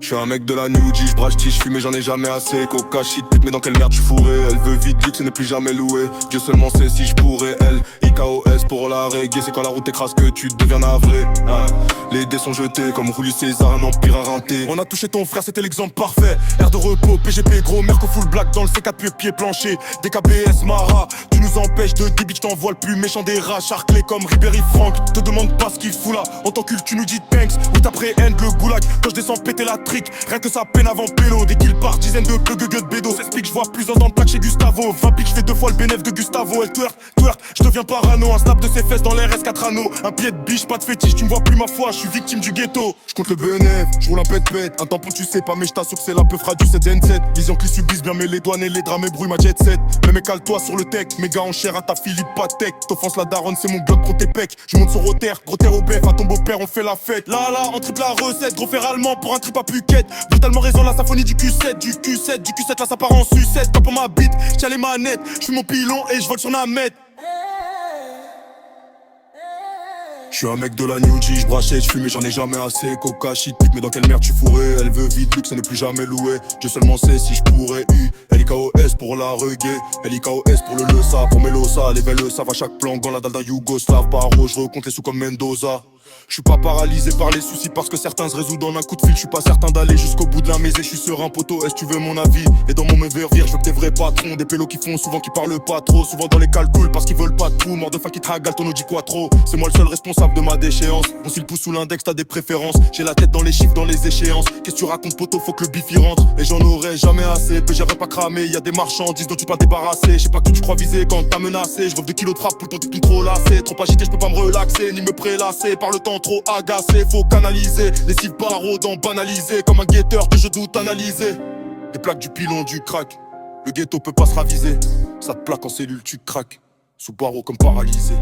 J'suis un mec de la New G, j'brache tige, fume et j'en ai jamais assez. Coca shit, pute, mais dans quelle merde tu fourré? Elle veut vite luxe et ne plus jamais louer. Dieu seulement sait si j'pourrais. Elle, IKOS pour la reggae. C'est quand la route écrase que tu deviens navré. Les dés sont jetés comme Julius César, un empire inventé. On a touché ton frère, c'était l'exemple parfait. Air de repos, PGP gros, Merco full black dans le C4 pied plancher. DKBS Mara, tu nous empêches de débit, j't'envoie le plus méchant des rats. Charclé comme Ribéry Franck, te demande pas ce qu'il fout là. En tant que tu nous dis thanks, oui t'appréhendes le goulag. Quand je descends péter la trick, rien que ça peine avant pélo. Dès qu'il part, dizaines de plug de bédo. S'explique, je vois plus dans le plaque chez Gustavo. 20 pics, je fais 2 fois le bénéf de Gustavo. Elle twerk, je deviens parano. Un snap de ses fesses dans les RS4 anneaux. Un pied de biche, pas de fétiche, tu me vois plus ma foi, je suis victime du ghetto. Je compte le bénéf, je roule un pète-pète. Un tampon tu sais pas, mais je t'assure que c'est la peu fra du 7N7. Vision qu'ils subissent bien, mais les douanes et les drames et bruit ma jet set. Mais mec, cale-toi sur le tech, méga en chair à ta Philippe Patek. T'offenses la daronne, c'est mon bloc, gros tes pecs. Je monte sur Rotter, gros terre au bef, à ton beau-père, on fait la fête. Là, on triple la recette, gros fer allemand pour un trip à Phuket. Brutalement raison, la symphonie du Q7, du Q7, du Q7, là ça part en sucette. Pas pour ma bite, j'tiens les manettes, j'fuis mon pilon et j'vole sur Namet. J'suis un mec de la New G, j'brachais, j'fume et j'en ai jamais assez. Coca shit, pute, mais dans quelle merde tu fourrais? Elle veut vite luxe et ne plus jamais louer. Dieu seulement sait si j'pourrais. LIKOS pour la reggae, LIKOS pour le Leusa, pour Melosa, les belles savent à chaque plan. Dans la dalle d'un Yougoslave, paro, j'recompte les sous comme Mendoza. J'suis pas paralysé par les soucis parce que certains se résoudent en un coup de fil. J'suis pas certain d'aller jusqu'au bout de la maison. J'suis serein poteau, est-ce que tu veux mon avis? Et dans mon mauvais revire, j'veux que tes vrais patrons. Des pélos qui font souvent qui parlent pas trop. Souvent dans les calculs parce qu'ils veulent pas de tout. Mort de faim qui tragal ton Audi Quattro. C'est moi le seul responsable de ma déchéance. Bon si le pouce sous l'index t'as des préférences. J'ai la tête dans les chiffres, dans les échéances. Qu'est-ce que tu racontes poteau, faut que le bif y rentre. Et j'en aurai jamais assez, peu j'irai pas cramer. Y'a des marchandises dont tu peux pas débarrasser. J'sais pas que tu crois viser quand t'as menacé. J'rêve de kilos de frappe pour le temps t'es trop lassé. Trop agité, j'peux pas me relaxer ni me prélasser. Par le temps trop agacé, faut canaliser. Les cibles baroudants banalisés. Comme un guetteur que je doute analyser. Les plaques du pilon, du crack. Le ghetto peut pas se raviser. Ça te plaque en cellule, tu craques. Sous barreau comme paralysé.